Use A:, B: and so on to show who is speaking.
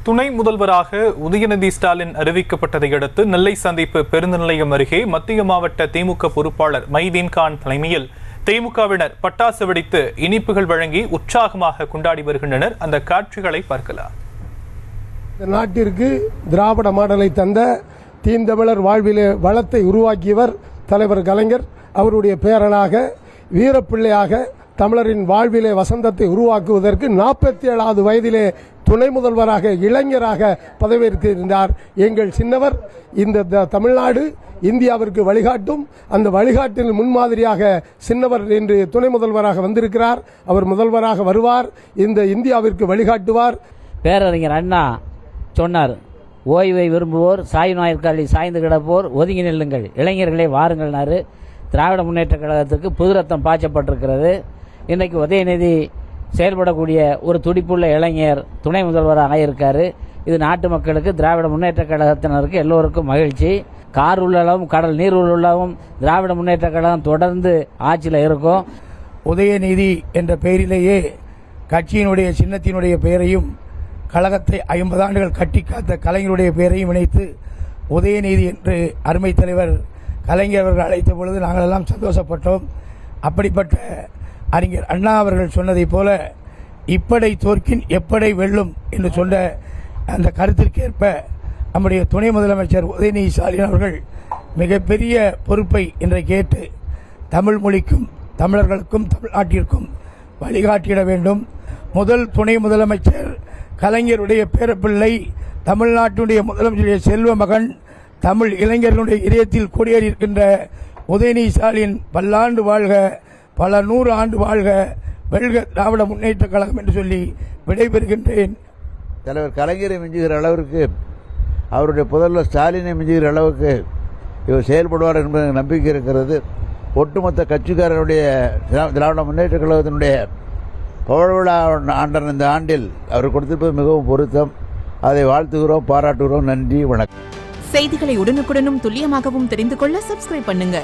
A: துணை முதல்வராக உதயநிதி ஸ்டாலின் அறிவிக்கப்பட்டதை அடுத்து நெல்லை சந்திப்பு பேருந்து நிலையம் அருகே மத்திய மாவட்ட திமுக பொறுப்பாளர் மைதீன் கான் தலைமையில் திமுகவினர் பட்டாசு வெடித்து இனிப்புகள் வழங்கி உற்சாகமாக கொண்டாடி வருகின்றனர். அந்த காட்சிகளை பார்க்கலாம்.
B: இந்த நாட்டிற்கு திராவிட மாடலை தந்த தீந்தமிழர் வாழ்விலே வளத்தை உருவாக்கியவர் தலைவர் கலைஞர். அவருடைய பேரனாக வீரப்பிள்ளையாக தமிழரின் வாழ்விலே வசந்தத்தை உருவாக்குவதற்கு 47வது வயதிலே துணை முதல்வராக இளைஞராக பதவியேற்கின்றார் எங்கள் சின்னவர். இந்த தமிழ்நாடு இந்தியாவிற்கு வழிகாட்டும். அந்த வழிகாட்டில் முன்மாதிரியாக சின்னவர் என்று துணை முதல்வராக வந்திருக்கிறார். அவர் முதல்வராக வருவார், இந்த இந்தியாவிற்கு வழிகாட்டுவார்.
C: பேரறிஞர் அண்ணா சொன்னார், ஓய்வை விரும்புவோர் சாய் நாயற்காலி சாய்ந்து கிடப்போர் ஒதுங்கி நில்லுங்கள், இளைஞர்களே வாருங்கள்னாரு. திராவிட முன்னேற்ற கழகத்துக்கு புது ரத்தம் பாய்ச்சப்பட்டிருக்கிறது. இன்றைக்கு உதயநிதி செயல்படக்கூடிய ஒரு துடிப்புள்ள இளைஞர் துணை முதல்வராக இருக்கார். இது நாட்டு மக்களுக்கு, திராவிட முன்னேற்ற கழகத்தினருக்கு எல்லோருக்கும் மகிழ்ச்சி. கார் உள்ளளவும் கடல் நீர் உள்ளளவும் திராவிட முன்னேற்ற கழகம் தொடர்ந்து ஆட்சியில் இருக்கும்.
D: உதயநிதி என்ற பெயரிலேயே கட்சியினுடைய சின்னத்தினுடைய பெயரையும் கழகத்தை 50 ஆண்டுகள் கட்டி காத்த கலைஞருடைய பெயரையும் இணைத்து உதயநிதி என்று அருமை தலைவர் கலைஞர் அவர்கள் அழைத்த பொழுது நாங்கள் எல்லாம் சந்தோஷப்பட்டோம். அப்படிப்பட்ட அறிஞர் அண்ணா அவர்கள் சொன்னதை போல இப்படை தோற்கின் எப்படை வெல்லும் என்று சொன்ன அந்த கருத்திற்கேற்ப நம்முடைய துணை முதலமைச்சர் உதயநிதி ஸ்டாலின் அவர்கள் மிகப்பெரிய பொறுப்பை இன்றைக்கு ஏற்று தமிழ் மொழிக்கும் தமிழர்களுக்கும் தமிழ்நாட்டிற்கும் வழிகாட்டிட வேண்டும். முதல் துணை முதலமைச்சர் கலைஞருடைய பேரப்பிள்ளை, தமிழ்நாட்டினுடைய முதலமைச்சருடைய செல்வ மகன், தமிழ் இளைஞர்களுடைய இதயத்தில் குடியேறி இருக்கின்ற உதயநிதி ஸ்டாலின் பல்லாண்டு வாழ்க, பல 100 ஆண்டு வாழ்க, வெல்க திராவிட முன்னேற்ற கழகம் என்று சொல்லி விடைபெறுகின்றேன்.
E: தலைவர் கலைஞரை மிஞ்சுகிற அளவிற்கு, அவருடைய புதல்வர் ஸ்டாலினை மிஞ்சுகிற அளவுக்கு இவர் செயல்படுவார் என்பது நம்பிக்கை இருக்கிறது. ஒட்டுமொத்த கட்சிக்காரருடைய திராவிட முன்னேற்ற கழகத்தினுடைய புகழ்விழா ஆண்டன் இந்த ஆண்டில் அவர் கொடுத்திருப்பது மிகவும் பொருத்தம். அதை வாழ்த்துகிறோம், பாராட்டுகிறோம். நன்றி, வணக்கம்.
F: செய்திகளை உடனுக்குடனும் துல்லியமாகவும் தெரிந்து கொள்ள சப்ஸ்கிரைப் பண்ணுங்க.